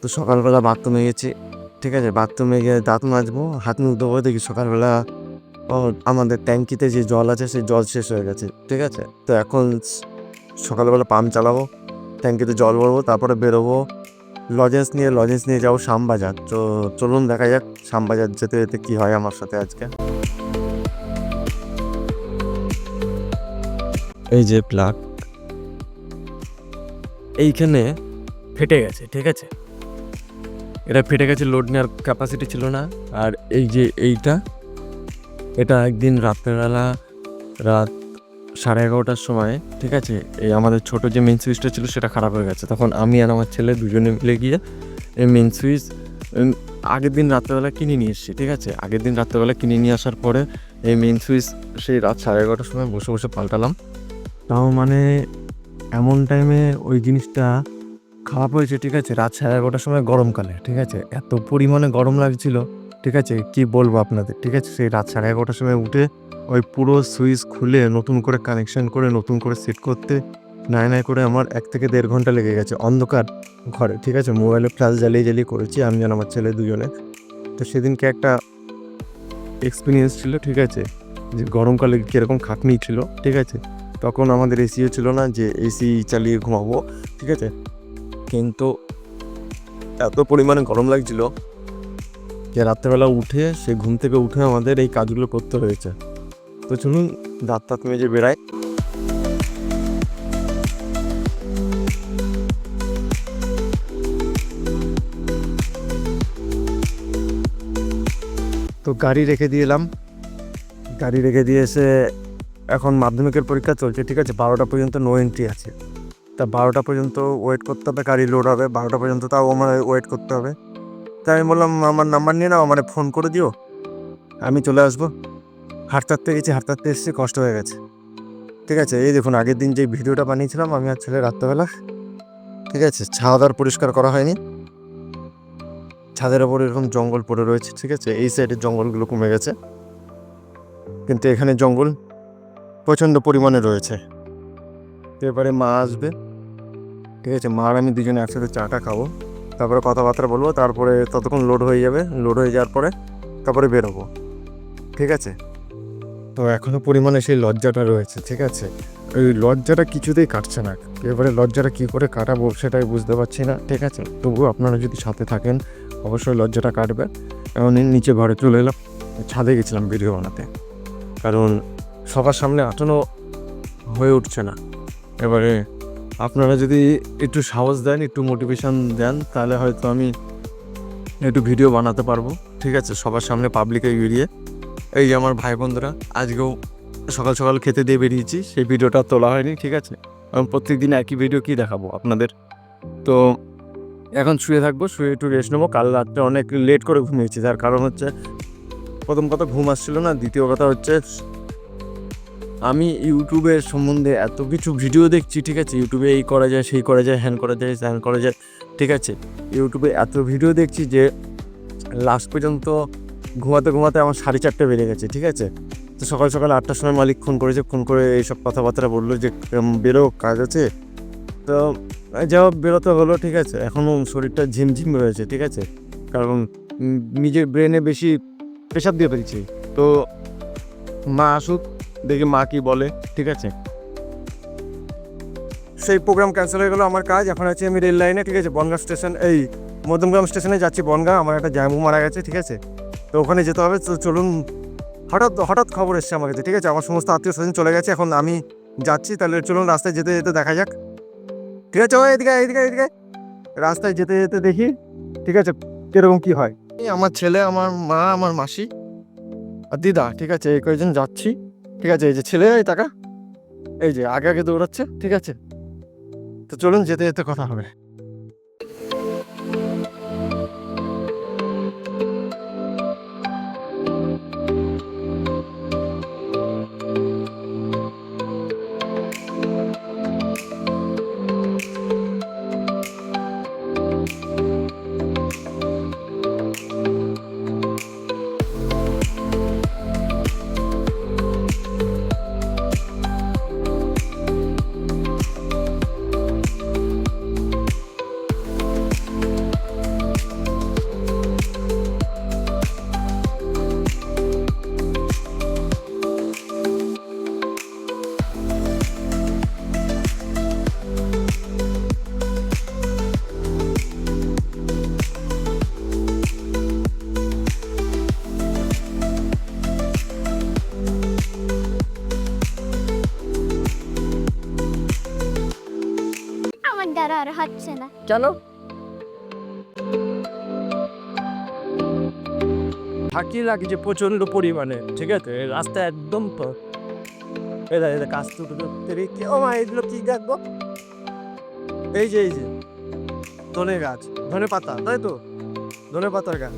তো সকালবেলা বাথরুমে গেছি, ঠিক আছে, বাথরুমে গিয়ে দাঁত মাজবো, হাত মুখ ধোবো, দেখি সকালবেলা আমাদের ট্যাঙ্কিতে যে জল আছে সেই জল শেষ হয়ে গেছে, ঠিক আছে। তো এখন সকালবেলা পাম্প চালাবো, ট্যাঙ্কিতে জল ভরবো, তারপরে বেরোবো লজেন্স নিয়ে যাবো শ্যামবাজার। তো চলুন দেখা যাক শ্যামবাজার যেতে যেতে কী হয় আমার সাথে আজকে। এই যে প্লাগ এইখানে ফেটে গেছে, ঠিক আছে, এটা ফেটে গেছে, লোড নেওয়ার ক্যাপাসিটি ছিল না। আর এই যে এটা একদিন রাত্রেবেলা রাত 11:30টার সময়, ঠিক আছে, এই আমাদের ছোট যে মেন সুইচটা ছিল সেটা খারাপ হয়ে গেছে। তখন আমি আর আমার ছেলে দুজনে মিলে গিয়ে এই মেন সুইচ আগের দিন রাত্রেবেলা কিনে নিয়ে এসেছি, ঠিক আছে। আগের দিন রাত্রেবেলা কিনে নিয়ে আসার পরে এই মেন সুইচ সেই রাত 11:30টার সময় বসে বসে পাল্টালাম। তাও মানে এমন টাইমে ওই জিনিসটা খারাপ হয়েছে, ঠিক আছে, রাত 11:30টার সময় গরমকালে, ঠিক আছে, এত পরিমাণে গরম লাগছিল, ঠিক আছে, কি বলবো আপনাদের, ঠিক আছে। সেই রাত 11:30টার সময় উঠে ওই পুরো সুইচ খুলে নতুন করে কানেকশন করে নতুন করে সেট করতে নাই করে আমার 1 থেকে 1.5 ঘন্টা লেগে গেছে অন্ধকার ঘরে, ঠিক আছে। মোবাইলে ফ্ল্যাশ জ্বালিয়ে করেছি আমি আর আমার ছেলে দুজনে। তো সেদিনকে একটা এক্সপিরিয়েন্স ছিল, ঠিক আছে, যে গরমকালে কীরকম খাটনি ছিল, ঠিক আছে। তখন আমাদের এসিও ছিল না যে এসি চালিয়ে ঘুমাবো, ঠিক আছে, কিন্তু এত পরিমাণে গরম লাগছিল যে রাত্রেবেলা উঠে সে ঘুম থেকে উঠে আমাদের এই কাজগুলো করতে হয়েছে। তো চলুন দাঁত মেজে বেড়াই। তো গাড়ি রেখে দিয়ে এসে এখন মাধ্যমিকের পরীক্ষা চলছে, ঠিক আছে, 12টা পর্যন্ত নো এন্ট্রি আছে। তা 12টা পর্যন্ত ওয়েট করতে হবে, গাড়ি লোড হবে 12টা পর্যন্ত, তাও আমার ওয়েট করতে হবে। তাই আমি বললাম আমার নাম্বার নিয়ে নাও, আমার ফোন করে দিও, আমি চলে আসবো। হাঁটতে এসেছি, কষ্ট হয়ে গেছে, ঠিক আছে। এই দেখুন আগের দিন যে ভিডিওটা বানিয়েছিলাম আমি আর ছেলে রাত্রেবেলা, ঠিক আছে, ছাদ আর পরিষ্কার করা হয়নি, ছাদের ওপর এরকম জঙ্গল পড়ে রয়েছে, ঠিক আছে। এই সাইডের জঙ্গলগুলো কমে গেছে, কিন্তু এখানে জঙ্গল প্রচণ্ড পরিমাণে রয়েছে। তো এবারে মা আসবে, ঠিক আছে, মা আর আমি দুজনে একসাথে চাটা খাবো, তারপরে কথাবার্তা বলবো, তারপরে ততক্ষণ লোড হয়ে যাওয়ার পরে তারপরে বেরোবো, ঠিক আছে। তো এখনও পরিমাণে সেই লজ্জাটা রয়েছে, ঠিক আছে, ওই লজ্জাটা কিছুতেই কাটছে না। এবারে লজ্জাটা কী করে কাটাবো সেটাই বুঝতে পারছি না, ঠিক আছে। তবুও আপনারা যদি সাথে থাকেন অবশ্যই লজ্জাটা কাটবে। এখন নিচে ঘরে চলে এলাম, ছাদে গেছিলাম ভিডিও বানাতে, কারণ সবার সামনে আটানো হয়ে উঠছে না। এবারে আপনারা যদি একটু সাহস দেন, একটু মোটিভেশন দেন, তাহলে হয়তো আমি একটু ভিডিও বানাতে পারবো, ঠিক আছে, সবার সামনে পাবলিকে বেরিয়ে। এই যে আমার ভাই বোনরা আজকেও সকাল সকাল খেতে দিয়ে বেরিয়েছি, সেই ভিডিওটা তোলা হয়নি, ঠিক আছে। আমি প্রত্যেক দিন একই ভিডিও কী দেখাবো আপনাদের। তো এখন শুয়ে থাকবো, শুয়ে একটু রেস্ট নেবো। কাল রাত্রে অনেক লেট করে ঘুমিয়েছি, তার কারণ হচ্ছে প্রথম কথা ঘুম আসছিল না, দ্বিতীয় কথা হচ্ছে আমি ইউটিউবের সম্বন্ধে এত কিছু ভিডিও দেখছি, ঠিক আছে, ইউটিউবে এই করা যায় সেই করা যায়, হ্যান করা যায় স্যান করা যায়, ঠিক আছে। ইউটিউবে এত ভিডিও দেখছি যে লাস্ট পর্যন্ত ঘুমাতে আমার 4:30 বেজে গেছে, ঠিক আছে। তো সকাল 8টার সময় মালিক ফোন করে এইসব কথাবার্তা বললো যে বেরো, কাজ আছে। তো যাও, বেরোতে হলো, ঠিক আছে। এখনও শরীরটা ঝিমঝিম রয়েছে, ঠিক আছে, কারণ নিজের ব্রেনে বেশি প্রেশার দিয়ে ফেলছি। তো মা আসুক, দেখি মা কি বলে, ঠিক আছে। সেই প্রোগ্রাম ক্যান্সেল হয়ে গেলো, আমার কাজ। এখন আছি আমি রেল লাইনে, ঠিক আছে, বনগাঁ স্টেশন, এই মধ্যমগ্রাম স্টেশনে যাচ্ছি বনগাঁ। আমার একটা জামু মারা গেছে, ঠিক আছে, তো ওখানে যেতে হবে। তো চলুন, হঠাৎ খবর এসছে আমার কাছে, ঠিক আছে, আমার সমস্ত আত্মীয় স্বজন চলে গেছে, এখন আমি যাচ্ছি। তাহলে চলুন রাস্তায় যেতে যেতে দেখা যাক, ঠিক আছে। এদিকে রাস্তায় যেতে যেতে দেখি, ঠিক আছে, কীরকম কী হয়। আমার ছেলে, আমার মা, আমার মাসি আর দিদা, ঠিক আছে, এই কয়েকজন যাচ্ছি, ঠিক আছে। এই যে ছেলে, এই টাকা, এই যে আগে দৌড়াচ্ছে, ঠিক আছে। তো চলুন যেতে যেতে কথা হবে। কেন? ফাঁকি লাগছে প্রচন্ড পরিমাণে, ঠিক আছে? রাস্তা একদম এরা কাজ কি ও মা এগুলো কি দেখবো? এই যে ধনে গাছ, ধনে পাতা, তাই তো? ধনে পাতার গাছ,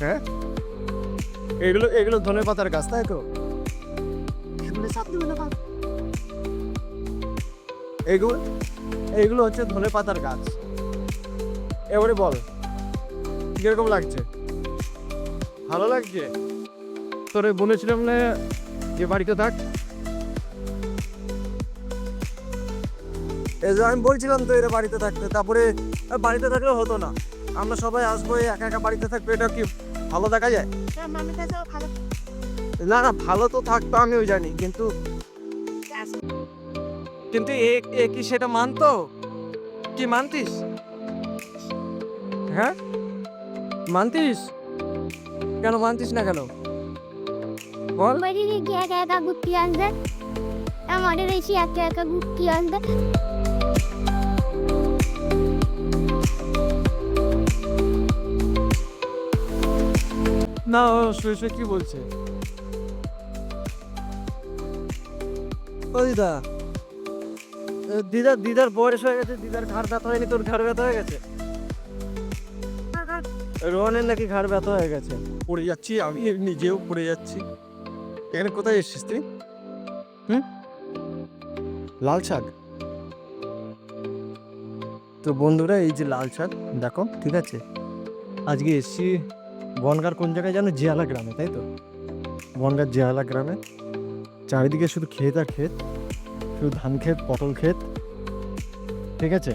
হ্যাঁ এগুলো ধনে পাতার গাছ, তাই তো? এইগুলো হচ্ছে ধনে পাতার গাছ। এবারে বল কিরকম লাগছে? ভালো লাগছে? তোরে বলেছিলাম না যে বাড়িতে থাক, এই যে আমি বলছিলাম তো এরা বাড়িতে থাকতে। তারপরে বাড়িতে থাকলেও হতো না, আমরা সবাই আসবো, একা একা বাড়িতে থাকবো, এটা কি ভালো দেখা যায়? না না, ভালো তো থাকতো আমিও জানি, কিন্তু কিন্তু এ কি সেটা মানতো? কি মানতিস? হ্যাঁ মানতিস? কেন মানতিস না কেন বল? একা একা ঘুরতে আনবে, আমাদের এসে একা একা ঘুরতে আনবে। না ও শুয়ে কি বলছে? ও দিদার বয়স হয়ে গেছে, দিদার ঘাড় ব্যথা হয়নি? তোর ঘাড় ব্যথা হয়ে গেছে? রোহনের নাকি ঘাড় ব্যথা হয়ে গেছে। পড়ে যাচ্ছি, আমি নিজেও পড়ে যাচ্ছি। এখানে কোথায় এসছিস তুই? লাল শাক? তো বন্ধুরা এই যে লাল শাক দেখো, ঠিক আছে? আজকে এসছি বনগাঁর কোন জায়গায় জানো? জিয়ালা গ্রামে, তাই তো? বনগাঁর জিয়ালা গ্রামে চারিদিকে শুধু ক্ষেত আর ক্ষেত, শুধু ধান ক্ষেত, পটল ক্ষেত, ঠিক আছে?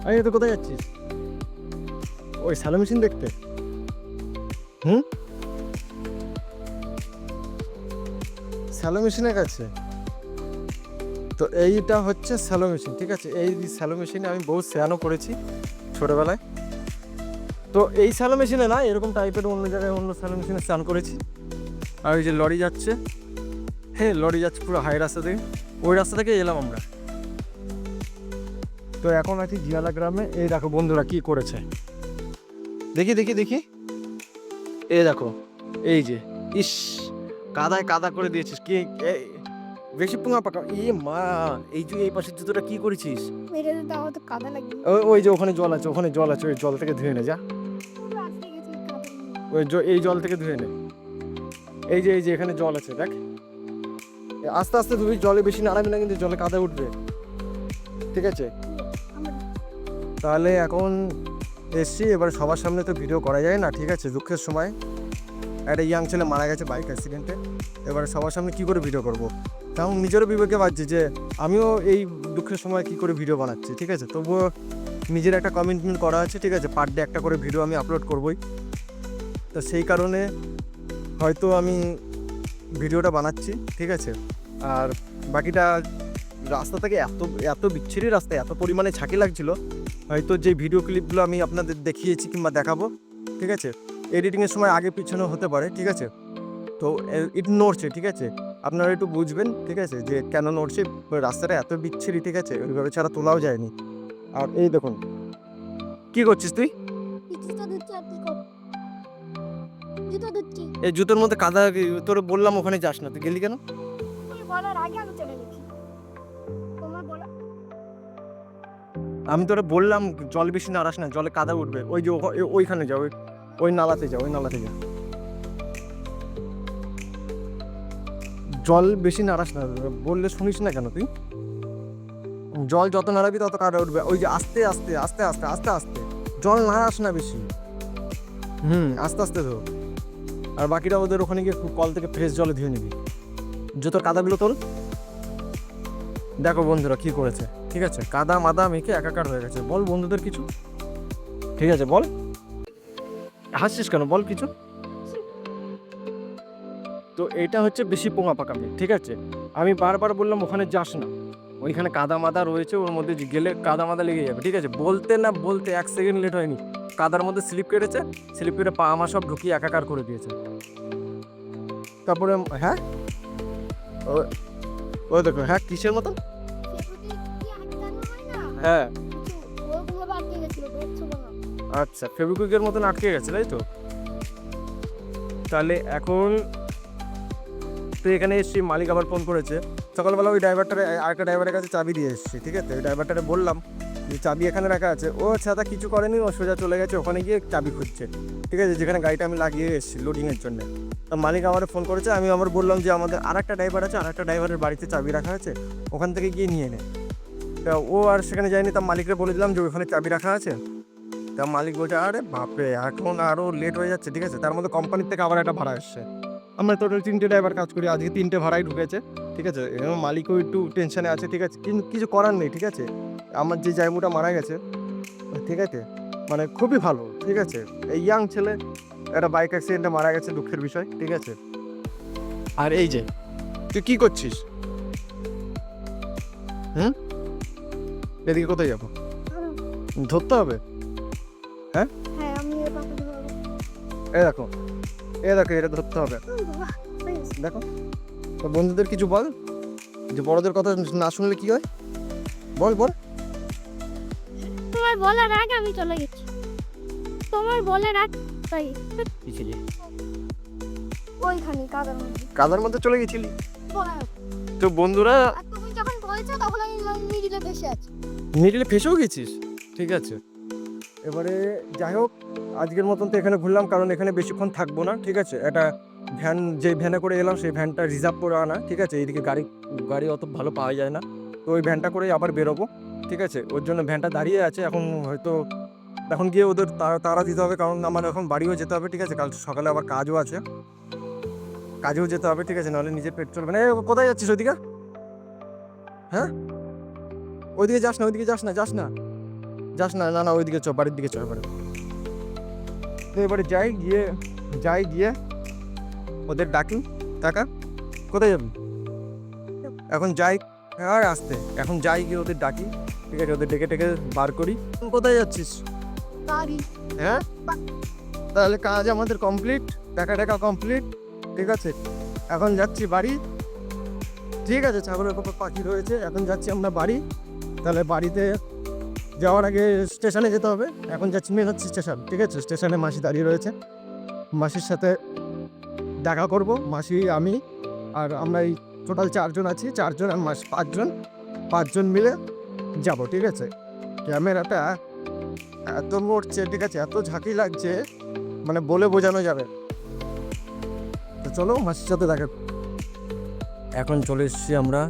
আরে তো কোথায় যাচ্ছিস? ওই স্যালো মেশিন দেখতে? স্যালো মেশিনের কাছে? তো এইটা হচ্ছে স্যালো মেশিন, ঠিক আছে? এই স্যালো মেশিনে আমি বহু স্নানও করেছি ছোটোবেলায়। তো এই স্যালো মেশিনে না, এরকম টাইপের অন্য জায়গায় অন্য স্যালো মেশিনে স্নান করেছি। আর ওই যে লরি যাচ্ছে, হ্যাঁ লরি যাচ্ছে পুরো হাই রাস্তা থেকে, ওই রাস্তা থেকে এলাম আমরা। তো এখন আছি জিয়ালা গ্রামে। এই দেখো বন্ধুরা কি করেছে, দেখি দেখি দেখি, এই দেখো, এই যে ইস কাদায় কাদা করে দিয়েছিস কি, বেশি পুঙা পাকা। এ মা, এই যে এই পাশের জুতোটা কি করেছিস? ওই যে ওখানে জল আছে, ওখানে জল আছে, ওই জল থেকে ধুয়ে নে যা, ওই এই জল থেকে ধুয়ে নে। এই যে এখানে জল আছে দেখ, আস্তে আস্তে ধুবি, জলে বেশি নাড়াবি না কিন্তু জলে কাদা উঠবে, ঠিক আছে? তাহলে এখন এসছি, এবার সবার সামনে তো ভিডিও করা যায় না, ঠিক আছে? দুঃখের সময় একটা ইয়াং ছেলে মারা গেছে বাইক অ্যাক্সিডেন্টে, এবার সবার সামনে কি করে ভিডিও করব? কারণ নিজেরও বিবেকে বাজছে যে আমিও এই দুঃখের সময় কি করে ভিডিও বানাচ্ছি, ঠিক আছে? তবুও নিজের একটা কমিটমেন্ট করা আছে, ঠিক আছে? পার ডে একটা করে ভিডিও আমি আপলোড করবই। তো সেই কারণে হয়তো আমি ভিডিওটা বানাচ্ছি, ঠিক আছে? আর বাকিটা রাস্তা থেকে এত বিচ্ছিরি রাস্তা, এত পরিমাণে ছাঁকি লাগছিল, হয়তো যে ভিডিও ক্লিপগুলো আমি আপনাদের দেখিয়েছি কিংবা দেখাবো, ঠিক আছে? এডিটিংয়ের সময় আগে পিছনে হতে পারে, ঠিক আছে? তো একটু নড়ছে, ঠিক আছে? আপনারা একটু বুঝবেন, ঠিক আছে? যে কেন নড়ছে, রাস্তাটা এত বিচ্ছিরি, ঠিক আছে? ওইভাবে ছাড়া তোলাও যায়নি। আর এই দেখুন কি করছিস তুই? এই জুতোর মধ্যে কাদা, তোর বললাম ওখানে যাস না, তুই গেলি কেন? আমি তোরা বললাম জল বেশি নাড়াস না, জলে কাদা উঠবে। ওই যে ওইখানে যাও, ওই নালাতে যাও, ওই নালাতে যাও। জল বেশি নাড়াস না, বললে শুনিস না কেন তুই? জল যত নাড়াবি তত কাদা উঠবে। ওই যে আস্তে আস্তে আস্তে আস্তে আস্তে আস্তে, জল নাড়াস না বেশি, আস্তে আস্তে ধো। আর বাকিটা ওদের ওখানে গিয়ে কল থেকে ফ্রেশ জলে ধুয়ে নিবি। জুতোর কাদাগুলো তোল। দেখো বন্ধুরা কি করেছে, ঠিক আছে? কাদা মাদা মেখে একাকার হয়ে গেছে। বল বন্ধুদের কিছু, ঠিক আছে? বল, হাসছিস কেন? বল কিছু। তো এটা হচ্ছে বেশি পোঙা পাকামি, ঠিক আছে? আমি বারবার বললাম ওখানে যাস না, ওইখানে কাদা মাদা রয়েছে, ওর মধ্যে গেলে কাদা মাদা লেগে যাবে, ঠিক আছে? বলতে না বলতে 1 সেকেন্ড লেট হয়নি, কাদার মধ্যে স্লিপ কেটেছে, স্লিপ কেটে পা আমার সব ঢুকিয়ে একাকার করে দিয়েছে। তারপরে হ্যাঁ ওই দেখো, হ্যাঁ কিসের মতন? হ্যাঁ হচ্ছিল না। আচ্ছা, ফেভিকুইকের মতন আটকে গেছে তাই তো? তাহলে এখন তুই এখানে এসছি, মালিক আবার ফোন করেছে সকালবেলা। ওই ড্রাইভারটারে, আরেকটা ড্রাইভারের কাছে চাবি দিয়ে এসছি, ঠিক আছে? ওই ড্রাইভারটারে বললাম যে চাবি এখানে রাখা আছে। ও ছাতা কিছু করেনি, ও সোজা চলে গেছে ওখানে গিয়ে চাবি খুঁজছে, ঠিক আছে? যেখানে গাড়িটা আমি লাগিয়ে এসেছি লোডিংয়ের জন্য। তো মালিক আমার ফোন করেছে, আমি আমার বললাম যে আমাদের আরেকটা ড্রাইভার আছে, আরেকটা ড্রাইভারের বাড়িতে চাবি রাখা আছে, ওখান থেকে গিয়ে নিয়ে নে। তা ও আর সেখানে যায়নি। তা মালিককে বলে দিলাম যে ওখানে চাবি রাখা আছে। তা মালিক বলছে আরে বাপরে, এখন আরও লেট হয়ে যাচ্ছে, ঠিক আছে? তার মধ্যে কোম্পানির থেকে আবার একটা ভাড়া এসছে। আমরা টোটাল 3টে ড্রাইভার কাজ করি, আজকে 3টে ভাড়াই ঢুকেছে, ঠিক আছে? এবং মালিকও একটু টেনশনে আছে, ঠিক আছে? কিন্তু কিছু করার নেই, ঠিক আছে? আমার যে জায়গাটা মারা গেছে, ঠিক আছে, মানে খুবই ভালো, ঠিক আছে? এই ইয়াং ছেলে একটা বাইক অ্যাক্সিডেন্টে মারা গেছে, দুঃখের বিষয়, ঠিক আছে? আর এই যে তুই কি করছিস? এদিকে কোথায় যাবো? ধরতে হবে? হ্যাঁ, আমি এভাবে ধরবো। দেখো, দেখো, এটা ধরতে হবে, বাবা, প্লিজ। দেখো। তো বন্ধুদের কিছু বল, যে বড়দের কথা না শুনলে কি হয়, বল বল। তোমার বলার আগে আমি চলে গেছি। তোমার বলার আগে তাই ওইখানে কাদার মধ্যে চলে গেছিলি বলার। তো বন্ধুরা। আর তুমি যখন বলেছো তখন আমি মিডিলে ভেসে আছি। মিডিলে ফেসেও গেছিস, ঠিক আছে? এবারে যাই হোক, আজকের মতন তো এখানে ঘুরলাম, কারণ এখানে বেশিক্ষণ থাকবো না, ঠিক আছে? একটা ভ্যান, যে ভ্যানে করে এলাম সেই ভ্যানটা রিজার্ভ করে আনা, ঠিক আছে? এইদিকে গাড়ি অত ভালো পাওয়া যায় না, তো ওই ভ্যানটা করেই আবার বেরোবো, ঠিক আছে? ওর জন্য ভ্যানটা দাঁড়িয়ে আছে এখন। হয়তো এখন গিয়ে ওদের তাড়া দিতে হবে, কারণ আমার এখন বাড়িও যেতে হবে, ঠিক আছে? কাল সকালে আবার কাজও আছে, কাজেও যেতে হবে, ঠিক আছে? নাহলে নিজের পেট চলবে না। কোথায় যাচ্ছিস ওইদিকে? হ্যাঁ, ওইদিকে যাস না, ওইদিকে যাস না, না না, ওইদিকে চ, বাড়ির দিকে চ এবারে। তো এবারে যাই গিয়ে ওদের ডাকি। টাকা কোথায় যাবি? এখন যাই, আর আসতে এখন যাই গিয়ে ওদের ডাকি, ঠিক আছে? ওদের ডেকে বার করি। কোথায় যাচ্ছিস? গাড়ি হ্যাঁ, তাহলে কাজ আমাদের কমপ্লিট, টাকা কমপ্লিট, ঠিক আছে? এখন যাচ্ছি বাড়ি, ঠিক আছে? ছাগলের কত পাখি রয়েছে, এখন যাচ্ছি আমরা বাড়ি। তাহলে বাড়িতে যাওয়ার আগে স্টেশনে যেতে হবে। এখন যাচ্ছি মেন হচ্ছে স্টেশন, ঠিক আছে? স্টেশনে মাসি দাঁড়িয়ে রয়েছে, মাসির সাথে দেখা করব। মাসি, আমি আর আমরা এই টোটাল 4জন আছি, 4জন আর মাসি, 5জন মিলে যাব, ঠিক আছে? ক্যামেরাটা এত নড়ছে, ঠিক আছে? এত ঝাঁকি লাগছে, মানে বলে বোঝানো যাবে। তো চলো মাসির সাথে দেখা। এখন চলে এসেছি আমরা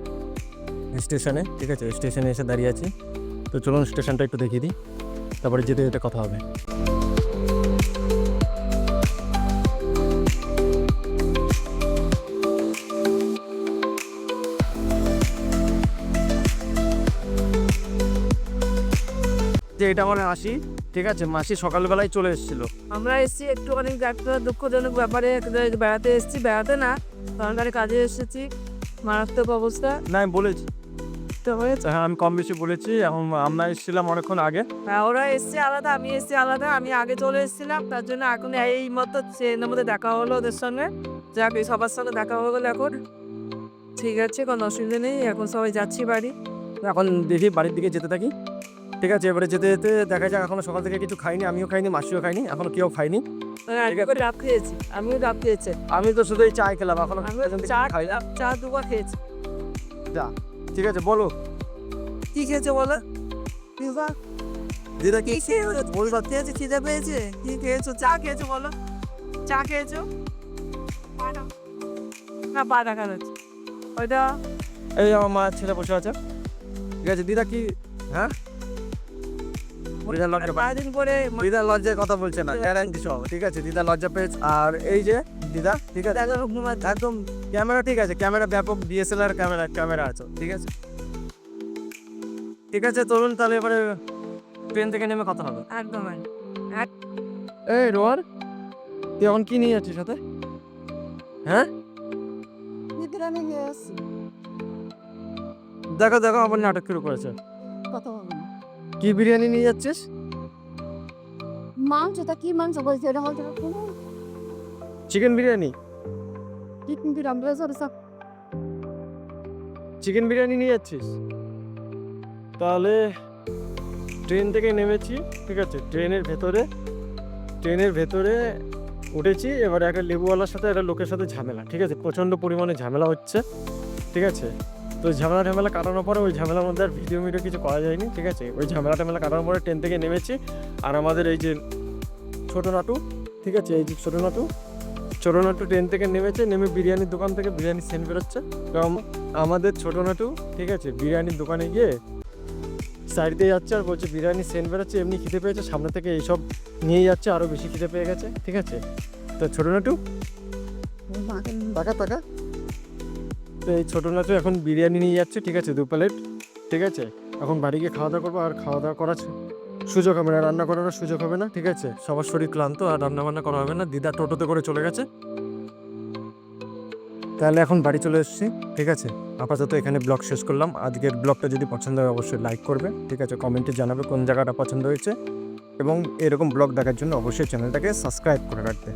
স্টেশনে, ঠিক আছে? স্টেশনে এসে দাঁড়িয়ে আছি। তো চলুন স্টেশনটা একটু দেখিয়ে দিই, তারপরে যেতে যেতে কথা হবে। যে এটা আমার মাসি, ঠিক আছে? মাসি সকালবেলায় চলে এসেছিল। আমরা এসেছি একটুখানি একটা দুঃখজনক ব্যাপারে, বেড়াতে এসেছি, বেড়াতে না সরকারি কাজে এসেছি, মারাত্মক অবস্থা। না, আমি বলেছি তো হয়েছে। হ্যাঁ, আমি কম বেশি বলেছি। এখন আমরা এসেছিলাম অনেকক্ষণ আগে। হ্যাঁ, ওরা এসছে আলাদা, আমি এসছি আলাদা, আমি আগে চলে এসেছিলাম, তার জন্য এখন এই মতো ট্রেনের মধ্যে দেখা হলো ওদের সঙ্গে। যাক, এই সবার সঙ্গে দেখা হয়ে গেলো এখন, ঠিক আছে, কোনো অসুবিধা নেই। এখন সবাই যাচ্ছি বাড়ি। এখন দেখি বাড়ির দিকে যেতে থাকি, ঠিক আছে? এবারে যেতে যেতে দেখা যাক। এখনো সকাল থেকে কিছু খাইনি, আমিও খাইনি, মাসিও খাইনি, এখনো কেউ খাইনি। ডাব খেয়েছি, আমিও ডাব খেয়েছি। আমি তো শুধু এই চাই খেলাম, এখনো চা খাইলাম। চা দুবার খেয়েছি। যা, ঠিক আছে, বলো কি খেয়েছো বলো? দিদা কি? কি খেয়েছো? বল, সত্যি আছে, খিদে পেয়েছে? কি খেয়েছো? চা খেয়েছো বলো? চা খেয়েছো? না, পা দেখা যাচ্ছে ওইটা। এই আমার মা ছেলে বসে আছে, ঠিক আছে? দিদা কি? হ্যাঁ, দিদা লজ্জা পায়। দিন পরে দিদা লজ্জার কথা বলছে না, গ্যারান্টি সব, ঠিক আছে? দিদা লজ্জা পেয়েছে। আর এই যে দিদা, ঠিক আছে? একদম ক্যামেরা, ঠিক আছে? ক্যামেরা ব্যাপক DSLR ক্যামেরা আছে, ঠিক আছে? ঠিক আছে, তরুণ, তাহলে এবারে ট্রেন থেকে নেমে কথা হবে। একদম। এই রোয়ার, তুই এখন কি নিয়ে যাচ্ছিস সাথে? হ্যাঁ, দেখো আবার নাটক শুরু করেছে। কি বিরিয়ানি নিয়ে যাচ্ছিস? মাংসটা কি মাংস বলছে? এটা হচ্ছে চিকেন বিরিয়ানি। চিকেন বিরিয়ানি নিয়ে যাচ্ছিস? তাহলে ট্রেন থেকে নেমেছি, ঠিক আছে, ট্রেনের ভেতরে উঠেছি। এবারে একটা লেবুওয়ালার সাথে একটা লোকের সাথে ঝামেলা, ঠিক আছে, প্রচণ্ড পরিমাণে ঝামেলা হচ্ছে, ঠিক আছে। তো ঝামেলা কাটানোর পরে ওই ঝামেলার মধ্যে আর ভিডিও কিছু করা যায়নি, ঠিক আছে। ওই ঝামেলা কাটানোর পরে ট্রেন থেকে নেমেছি। আর আমাদের এই যে ছোটো নাটু, ঠিক আছে, এই যে ছোটো নাটু ট্রেন থেকে নেমে বিরিয়ানির দোকান থেকে বিরিয়ানি সেন্ট বেরোচ্ছে। তো আমাদের ছোটো নাটু, ঠিক আছে, বিরিয়ানির দোকানে গিয়ে সাইড দিয়ে যাচ্ছে আর বলছে বিরিয়ানি সেন্ট বেরোচ্ছে, এমনি খিদে পেয়েছে, সামনে থেকে এইসব নিয়ে যাচ্ছে, আরও বেশি খিদে পেয়ে গেছে, ঠিক আছে। তো ছোটো নাটু টাকা তো এই ছোটো নাটু এখন বিরিয়ানি নিয়ে যাচ্ছে, ঠিক আছে, 2 প্লেট, ঠিক আছে। এখন বাড়ি গিয়ে খাওয়া দাওয়া করবো, আর খাওয়া দাওয়া করার সুযোগ হবে না, রান্না করারও সুযোগ হবে না, ঠিক আছে। সবার শরীর ক্লান্ত, আর রান্না বান্না করা হবে না। দিদা টোটোতে করে চলে গেছে। তাহলে এখন বাড়ি চলে এসেছি, ঠিক আছে। আপাতত এখানে ব্লগ শেষ করলাম। আজকের ব্লগটা যদি পছন্দ হয় অবশ্যই লাইক করবে, ঠিক আছে, কমেন্টে জানাবে কোন জায়গাটা পছন্দ হয়েছে, এবং এরকম ব্লগ দেখার জন্য অবশ্যই চ্যানেলটাকে সাবস্ক্রাইব করে রাখবে।